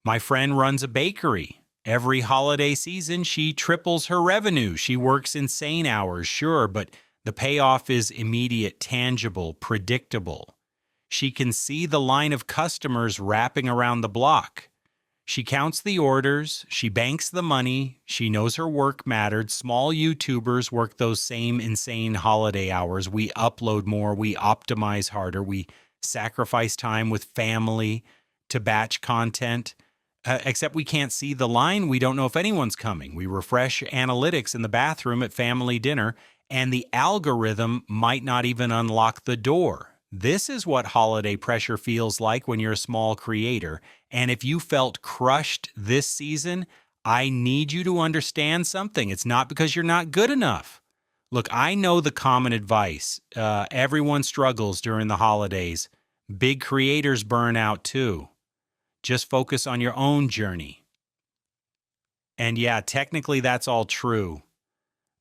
My friend runs a bakery. Every holiday season, she triples her revenue. She works insane hours, sure, but the payoff is immediate, tangible, predictable. She can see the line of customers wrapping around the block. She counts the orders, she banks the money, she knows her work mattered. Small YouTubers work those same insane holiday hours. We upload more, we optimize harder, we sacrifice time with family to batch content. Except we can't see the line. We don't know if anyone's coming. We refresh analytics in the bathroom at family dinner, and the algorithm might not even unlock the door. This is what holiday pressure feels like when you're a small creator. And if you felt crushed this season, I need you to understand something. It's not because you're not good enough. Look, I know the common advice. Everyone struggles during the holidays. Big creators burn out too. Just focus on your own journey. And yeah, technically that's all true,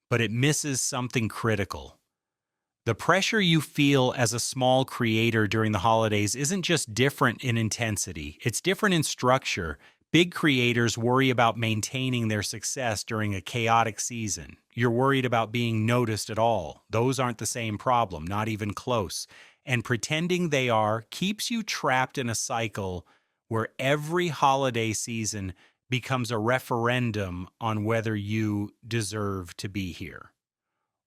but it misses something critical. The pressure you feel as a small creator during the holidays isn't just different in intensity, it's different in structure. Big creators worry about maintaining their success during a chaotic season. You're worried about being noticed at all. Those aren't the same problem, not even close. And pretending they are keeps you trapped in a cycle where every holiday season becomes a referendum on whether you deserve to be here.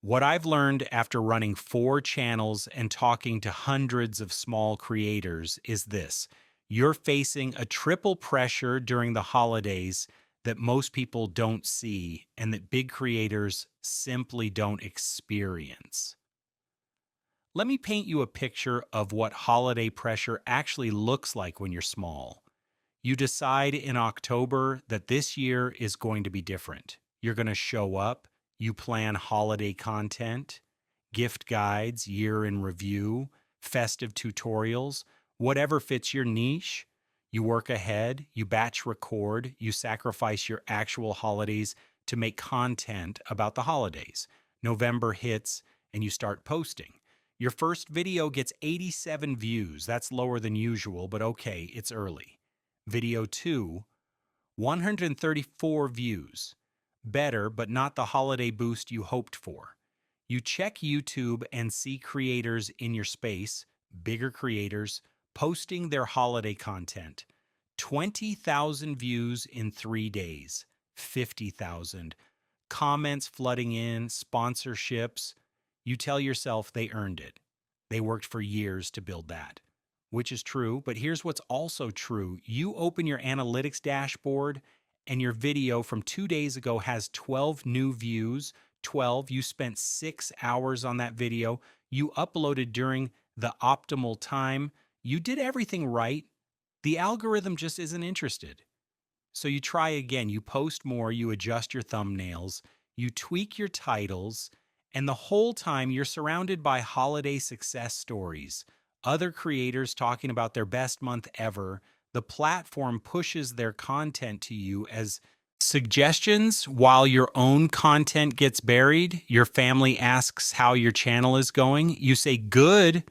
What I've learned after running 4 channels and talking to hundreds of small creators is this. You're facing a triple pressure during the holidays that most people don't see and that big creators simply don't experience. Let me paint you a picture of what holiday pressure actually looks like when you're small. You decide in October that this year is going to be different. You're going to show up. You plan holiday content, gift guides, year in review, festive tutorials, whatever fits your niche. You work ahead, you batch record, you sacrifice your actual holidays to make content about the holidays. November hits and you start posting. Your first video gets 87 views. That's lower than usual, but okay, it's early. Video 2, 134 views. Better, but not the holiday boost you hoped for. You check YouTube and see creators in your space, bigger creators, posting their holiday content. 20,000 views in 3 days, 50,000. Comments flooding in, sponsorships. You tell yourself they earned it. They worked for years to build that, which is true. But here's what's also true. You open your analytics dashboard and your video from 2 days ago has 12 new views. 12, you spent 6 hours on that video. You uploaded during the optimal time. You did everything right. The algorithm just isn't interested. So you try again. You post more, you adjust your thumbnails, you tweak your titles, and the whole time you're surrounded by holiday success stories, other creators talking about their best month ever. The platform pushes their content to you as suggestions while your own content gets buried. Your family asks how your channel is going. You say good,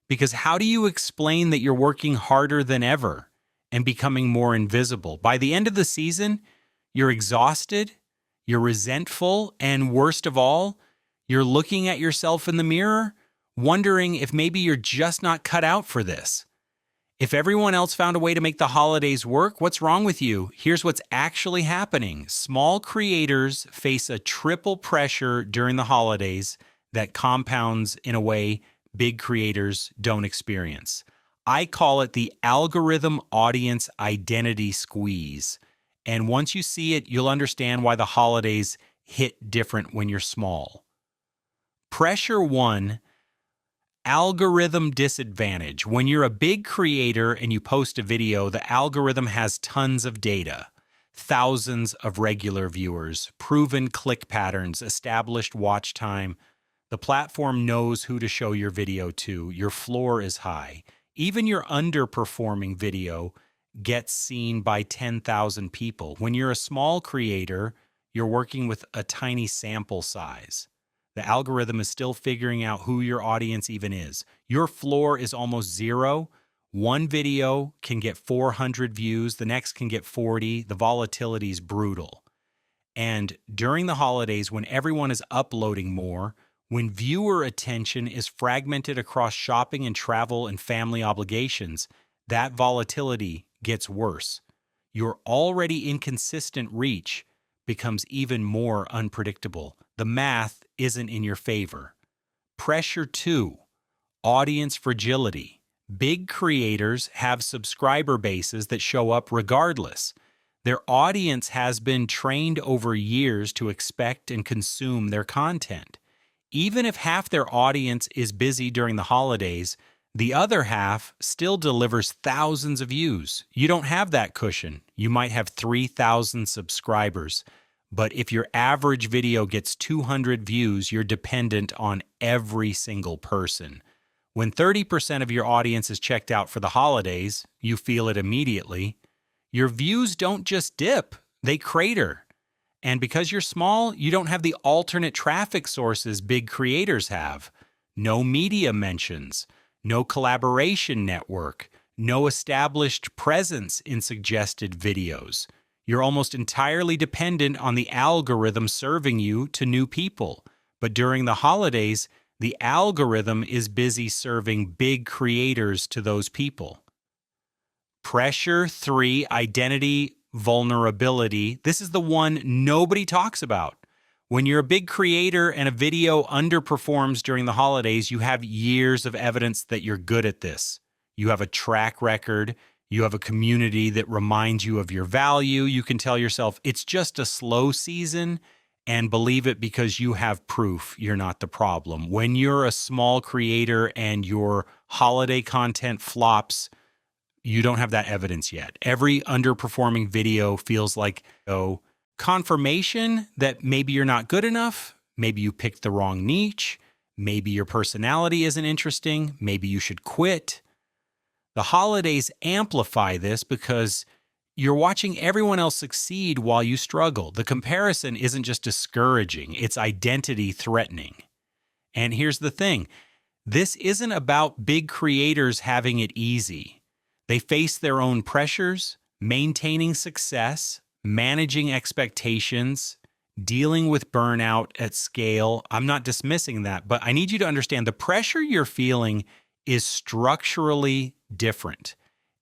because how do you explain that you're working harder than ever and becoming more invisible? By the end of the season, you're exhausted, you're resentful, and worst of all, you're looking at yourself in the mirror, wondering if maybe you're just not cut out for this. If everyone else found a way to make the holidays work, what's wrong with you? Here's what's actually happening. Small creators face a triple pressure during the holidays that compounds in a way big creators don't experience. I call it the algorithm audience identity squeeze. And once you see it, you'll understand why the holidays hit different when you're small. Pressure 1. Algorithm disadvantage. When you're a big creator and you post a video, the algorithm has tons of data, thousands of regular viewers, proven click patterns, established watch time. The platform knows who to show your video to. Your floor is high. Even your underperforming video gets seen by 10,000 people. When you're a small creator, you're working with a tiny sample size. The algorithm is still figuring out who your audience even is. Your floor is almost zero, One video can get 400 views, the next can get 40. The volatility is brutal. And during the holidays, when everyone is uploading more, when viewer attention is fragmented across shopping and travel and family obligations, that volatility gets worse. Your already inconsistent reach becomes even more unpredictable. The math isn't in your favor. Pressure 2, audience fragility. Big creators have subscriber bases that show up regardless. Their audience has been trained over years to expect and consume their content. Even if half their audience is busy during the holidays, the other half still delivers thousands of views. You don't have that cushion. You might have 3,000 subscribers, but if your average video gets 200 views, you're dependent on every single person. When 30% of your audience is checked out for the holidays, you feel it immediately. Your views don't just dip, they crater. And because you're small, you don't have the alternate traffic sources big creators have. No media mentions, no collaboration network, no established presence in suggested videos. You're almost entirely dependent on the algorithm serving you to new people. But during the holidays, the algorithm is busy serving big creators to those people. Pressure 3, identity vulnerability. This is the one nobody talks about. When you're a big creator and a video underperforms during the holidays, you have years of evidence that you're good at this. You have a track record. You have a community that reminds you of your value. You can tell yourself it's just a slow season and believe it because you have proof you're not the problem. When you're a small creator and your holiday content flops, you don't have that evidence yet. Every underperforming video feels like confirmation that maybe you're not good enough, maybe you picked the wrong niche, maybe your personality isn't interesting, maybe you should quit. The holidays amplify this because you're watching everyone else succeed while you struggle. The comparison isn't just discouraging, it's identity threatening. And here's the thing, this isn't about big creators having it easy. They face their own pressures, maintaining success, managing expectations, dealing with burnout at scale. I'm not dismissing that, but I need you to understand the pressure you're feeling is structurally different.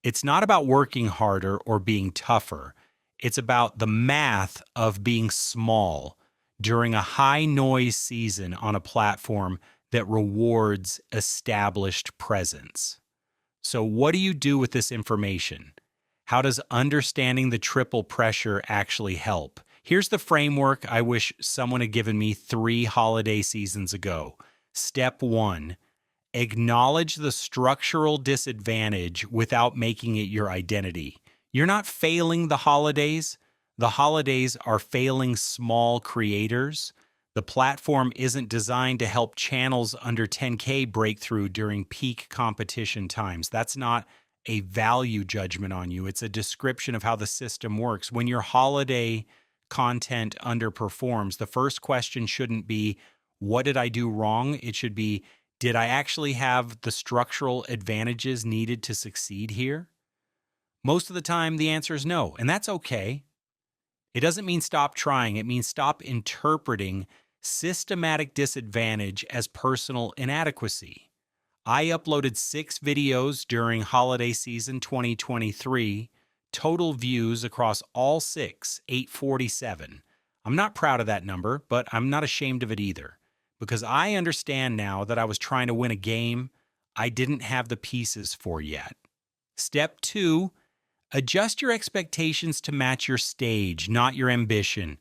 It's not about working harder or being tougher. It's about the math of being small during a high noise season on a platform that rewards established presence. So what do you do with this information? How does understanding the triple pressure actually help? Here's the framework I wish someone had given me 3 holiday seasons ago. Step 1, acknowledge the structural disadvantage without making it your identity. You're not failing the holidays. The holidays are failing small creators. The platform isn't designed to help channels under 10K break through during peak competition times. That's not a value judgment on you. It's a description of how the system works. When your holiday content underperforms, the first question shouldn't be, what did I do wrong? It should be, did I actually have the structural advantages needed to succeed here? Most of the time, the answer is no, and that's okay. It doesn't mean stop trying. It means stop interpreting systematic disadvantage as personal inadequacy. I uploaded 6 videos during holiday season 2023, total views across all 6, 847. I'm not proud of that number, but I'm not ashamed of it either, because I understand now that I was trying to win a game I didn't have the pieces for yet. Step 2, adjust your expectations to match your stage, not your ambition.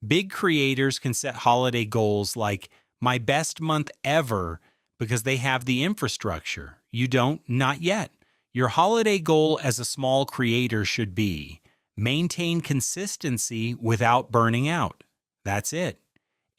Big creators can set holiday goals like my best month ever because they have the infrastructure. You don't, not yet. Your holiday goal as a small creator should be maintain consistency without burning out. That's it.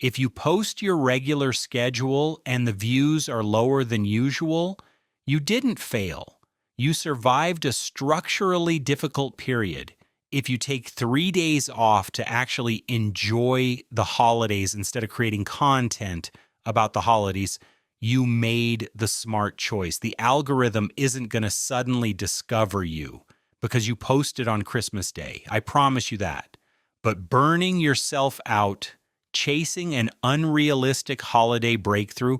If you post your regular schedule and the views are lower than usual, you didn't fail. You survived a structurally difficult period. If you take 3 days off to actually enjoy the holidays instead of creating content about the holidays, you made the smart choice. The algorithm isn't going to suddenly discover you because you posted on Christmas Day. I promise you that. But burning yourself out, chasing an unrealistic holiday breakthrough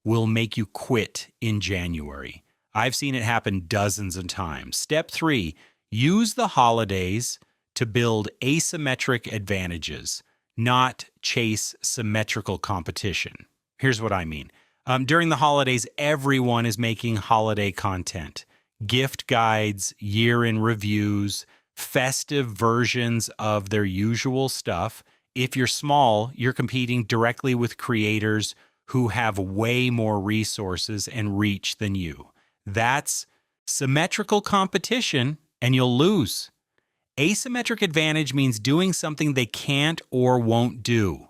will make you quit in January. I've seen it happen dozens of times. Step 3, use the holidays to build asymmetric advantages, not chase symmetrical competition. Here's what I mean. During the holidays, everyone is making holiday content. Gift guides, year-in reviews, festive versions of their usual stuff. If you're small, you're competing directly with creators who have way more resources and reach than you. That's symmetrical competition, and you'll lose. Asymmetric advantage means doing something they can't or won't do.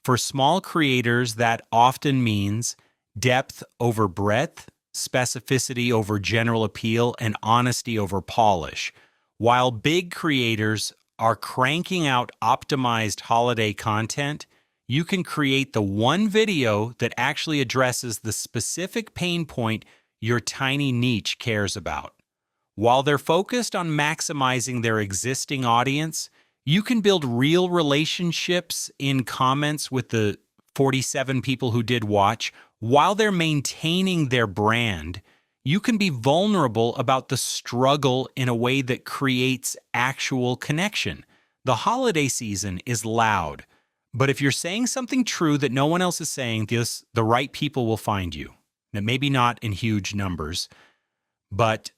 For small creators, that often means depth over breadth, specificity over general appeal, and honesty over polish. While big creators are cranking out optimized holiday content, you can create the one video that actually addresses the specific pain point your tiny niche cares about. While they're focused on maximizing their existing audience, you can build real relationships in comments with the 47 people who did watch. While they're maintaining their brand, you can be vulnerable about the struggle in a way that creates actual connection. The holiday season is loud, but if you're saying something true that no one else is saying, the right people will find you. Now, maybe not in huge numbers, but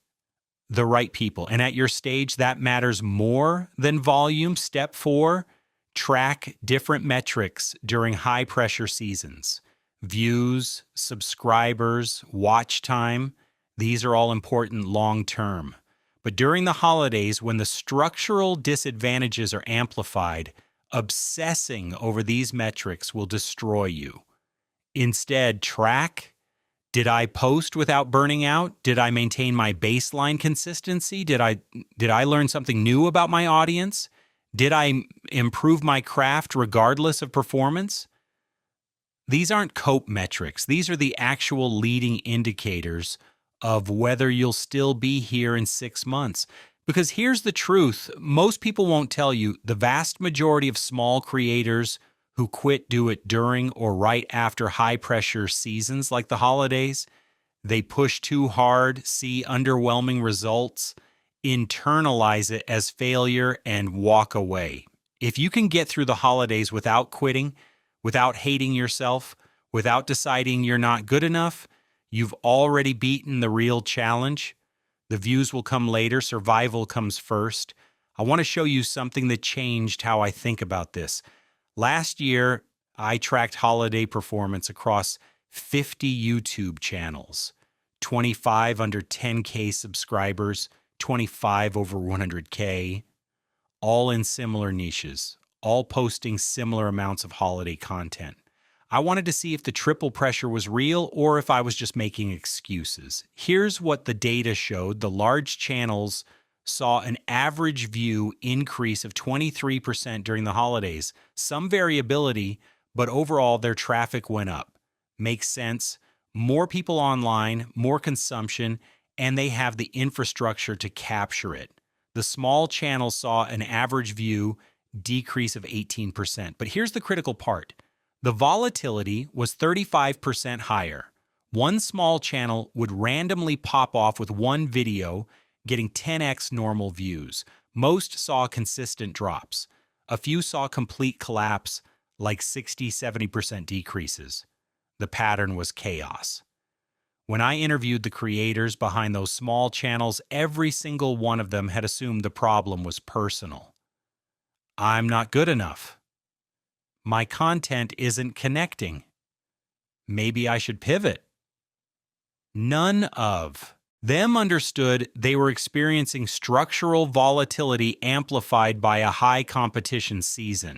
the right people. And at your stage, that matters more than volume. Step 4, track different metrics during high pressure seasons. Views, subscribers, watch time, these are all important long term. But during the holidays, when the structural disadvantages are amplified, obsessing over these metrics will destroy you. Instead, track: did I post without burning out? Did I maintain my baseline consistency? Did I learn something new about my audience? Did I improve my craft regardless of performance? These aren't cope metrics. These are the actual leading indicators of whether you'll still be here in 6 months. Because here's the truth. Most people won't tell you the vast majority of small creators who quit do it during or right after high-pressure seasons like the holidays. They push too hard, see underwhelming results, internalize it as failure, and walk away. If you can get through the holidays without quitting, without hating yourself, without deciding you're not good enough, you've already beaten the real challenge. The views will come later. Survival comes first. I want to show you something that changed how I think about this. Last year, I tracked holiday performance across 50 YouTube channels, 25 under 10K subscribers, 25 over 100K, all in similar niches, all posting similar amounts of holiday content. I wanted to see if the triple pressure was real or if I was just making excuses. Here's what the data showed. The large channels saw an average view increase of 23% during the holidays. Some variability, but overall their traffic went up. Makes sense. More people online, more consumption, and they have the infrastructure to capture it. The small channels saw an average view decrease of 18%. But here's the critical part. The volatility was 35% higher. One small channel would randomly pop off with one video, getting 10x normal views. Most saw consistent drops. A few saw complete collapse, like 60-70% decreases. The pattern was chaos. When I interviewed the creators behind those small channels, every single one of them had assumed the problem was personal. I'm not good enough. My content isn't connecting. Maybe I should pivot. None of them understood they were experiencing structural volatility amplified by a high competition season.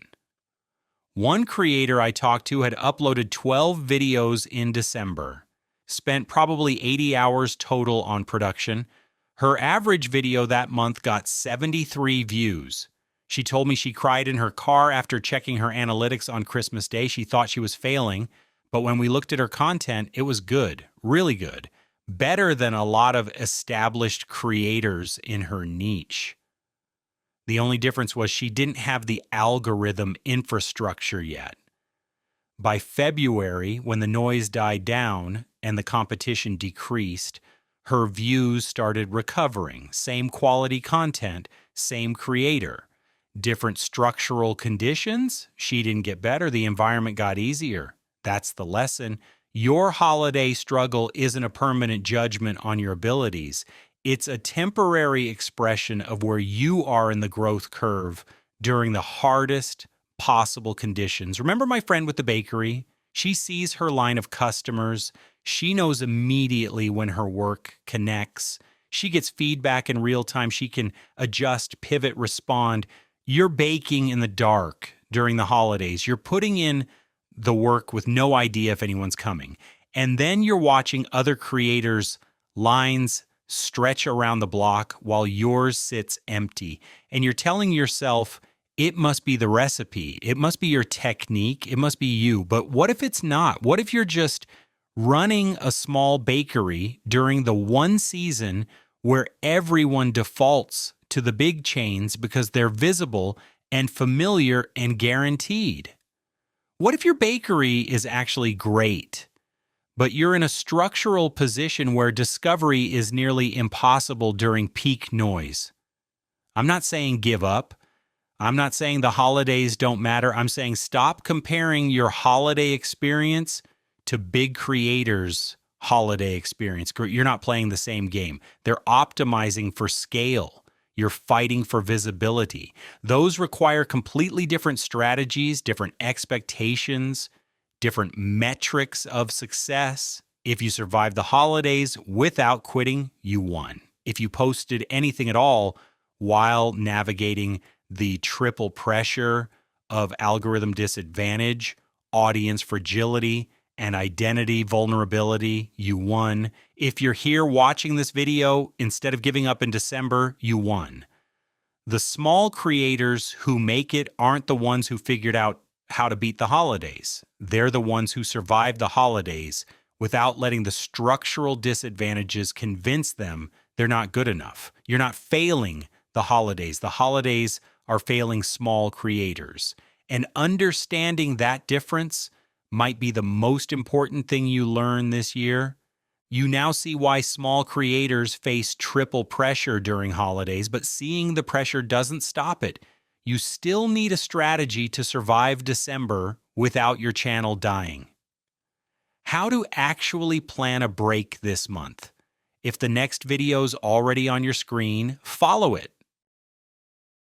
One creator I talked to had uploaded 12 videos in December, spent probably 80 hours total on production. Her average video that month got 73 views. She told me she cried in her car after checking her analytics on Christmas Day. She thought she was failing, But when we looked at her content, it was good, really good, better than a lot of established creators in her niche. The only difference was she didn't have the algorithm infrastructure yet. By February, when the noise died down and the competition decreased, her views started recovering. Same quality content, same creator. Different structural conditions, she didn't get better. The environment got easier. That's the lesson. Your holiday struggle isn't a permanent judgment on your abilities. It's a temporary expression of where you are in the growth curve during the hardest possible conditions. Remember my friend with the bakery? She sees her line of customers. She knows immediately when her work connects. She gets feedback in real time. She can adjust, pivot, respond. You're baking in the dark during the holidays. You're putting in the work with no idea if anyone's coming. And then you're watching other creators' lines stretch around the block while yours sits empty. And you're telling yourself, it must be the recipe. It must be your technique. It must be you. But what if it's not? What if you're just running a small bakery during the one season where everyone defaults to the big chains because they're visible and familiar and guaranteed? What if your bakery is actually great, but you're in a structural position where discovery is nearly impossible during peak noise? I'm not saying give up. I'm not saying the holidays don't matter. I'm saying stop comparing your holiday experience to big creators' holiday experience. You're not playing the same game. They're optimizing for scale. You're fighting for visibility. Those require completely different strategies, different expectations, different metrics of success. If you survived the holidays without quitting, you won. If you posted anything at all while navigating the triple pressure of algorithm disadvantage, audience fragility, and identity vulnerability, you won. If you're here watching this video, instead of giving up in December, you won. The small creators who make it aren't the ones who figured out how to beat the holidays. They're the ones who survived the holidays without letting the structural disadvantages convince them they're not good enough. You're not failing the holidays. The holidays are failing small creators. And understanding that difference might be the most important thing you learn this year. You now see why small creators face triple pressure during holidays, but seeing the pressure doesn't stop it. You still need a strategy to survive December without your channel dying. How to actually plan a break this month. If the next video's already on your screen, follow it.